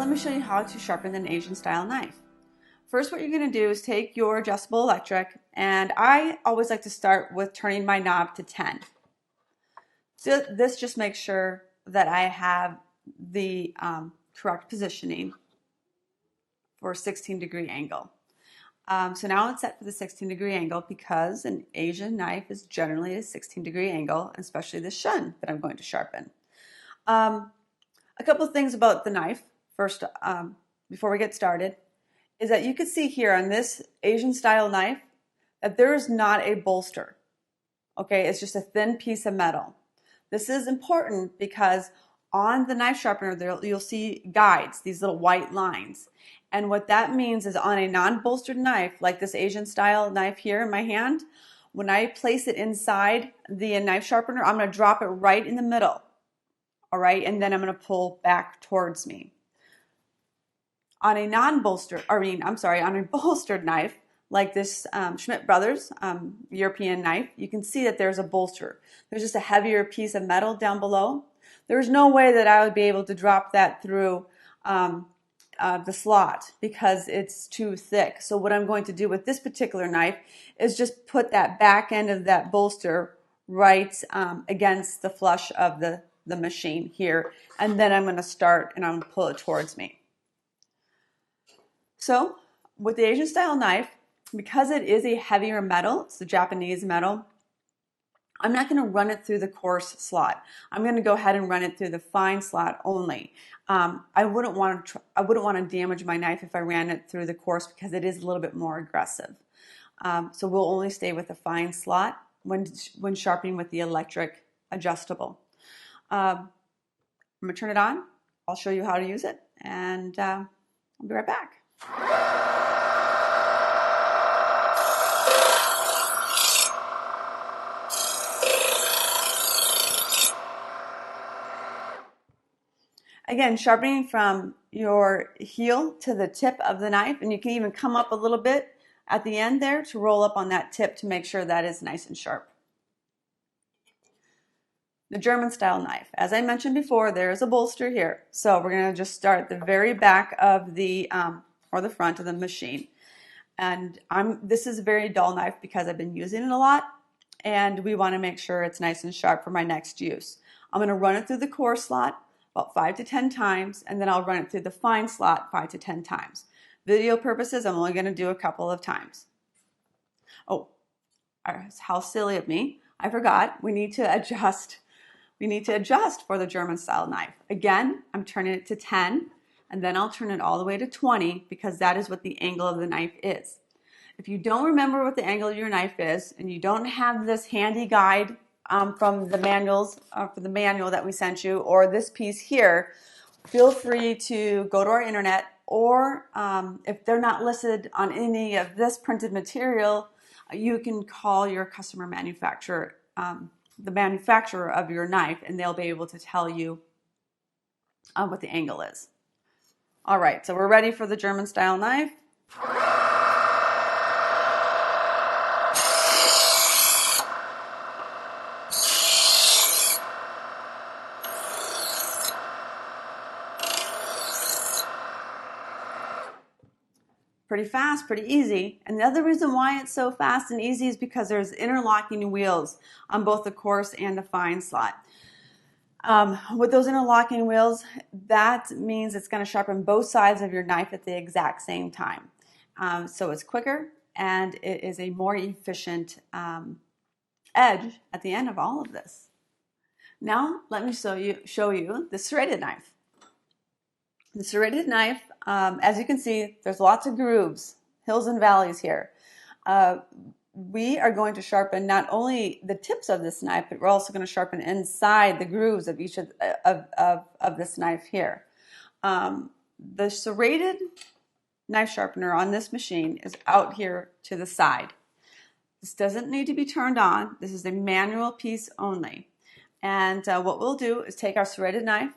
let me show you how to sharpen an Asian style knife. First, what you're going to do is take your adjustable electric, and I always like to start with turning my knob to 10. So this just makes sure that I have the correct positioning for a 16-degree angle. So now it's set for the 16-degree angle because an Asian knife is generally a 16-degree angle, especially the shun that I'm going to sharpen. A couple of things about the knife first, before we get started, is that you can see here on this Asian style knife that there is not a bolster. Okay, it's just a thin piece of metal. This is important because on the knife sharpener you'll see guides, these little white lines. And what that means is on a non-bolstered knife, like this Asian style knife here in my hand, when I place it inside the knife sharpener, I'm going to drop it right in the middle. All right, and then I'm going to pull back towards me. On a non-bolstered, on a bolstered knife, like this Schmidt Brothers European knife, you can see that there's a bolster. There's just a heavier piece of metal down below. There's no way that I would be able to drop that through the slot because it's too thick. So what I'm going to do with this particular knife is just put that back end of that bolster right against the flush of the machine here, and then I'm going to start and I'm going to pull it towards me. So with the Asian style knife, because it is a heavier metal, it's the Japanese metal, I'm not going to run it through the coarse slot. I'm going to go ahead and run it through the fine slot only. I wouldn't want to damage my knife if I ran it through the coarse because it is a little bit more aggressive. So we'll only stay with the fine slot when sharpening with the electric adjustable. I'm going to turn it on. I'll show you how to use it, and I'll be right back. Again, sharpening from your heel to the tip of the knife, and you can even come up a little bit at the end there to roll up on that tip to make sure that is nice and sharp. The German style knife. As I mentioned before, there is a bolster here. So we're going to just start at the very back of the, or the front of the machine. And this is a very dull knife because I've been using it a lot, and we want to make sure it's nice and sharp for my next use. I'm going to run it through the coarse slot about 5 to 10 times, and then I'll run it through the fine slot 5 to 10 times. Video purposes, I'm only going to do a couple of times. Oh, how silly of me. I forgot. We need to adjust for the German style knife. Again, I'm turning it to 10, and then I'll turn it all the way to 20 because that is what the angle of the knife is. If you don't remember what the angle of your knife is, and you don't have this handy guide from the manuals, for the manual that we sent you, or this piece here, feel free to go to our internet, or if they're not listed on any of this printed material, you can call your customer manufacturer, the manufacturer of your knife, and they'll be able to tell you what the angle is. All right, so we're ready for the German style knife. Pretty fast, pretty easy. And the other reason why it's so fast and easy is because there's interlocking wheels on both the coarse and the fine slot. With those interlocking wheels, that means it's going to sharpen both sides of your knife at the exact same time. So it's quicker, and it is a more efficient edge at the end of all of this. Now let me show you the serrated knife. The serrated knife, as you can see, there's lots of grooves, hills and valleys here. We are going to sharpen not only the tips of this knife, but we're also going to sharpen inside the grooves of each of this knife here. The serrated knife sharpener on this machine is out here to the side. This doesn't need to be turned on. This is a manual piece only. And what we'll do is take our serrated knife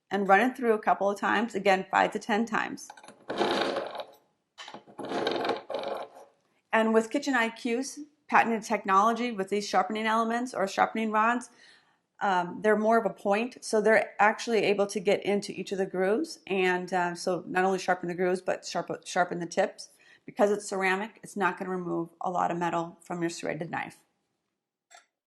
and run it through a couple of times, again 5 to 10 times. And with KitchenIQ's patented technology with these sharpening elements or sharpening rods, they're more of a point, so they're actually able to get into each of the grooves, and so not only sharpen the grooves, but sharpen the tips. Because it's ceramic, it's not going to remove a lot of metal from your serrated knife.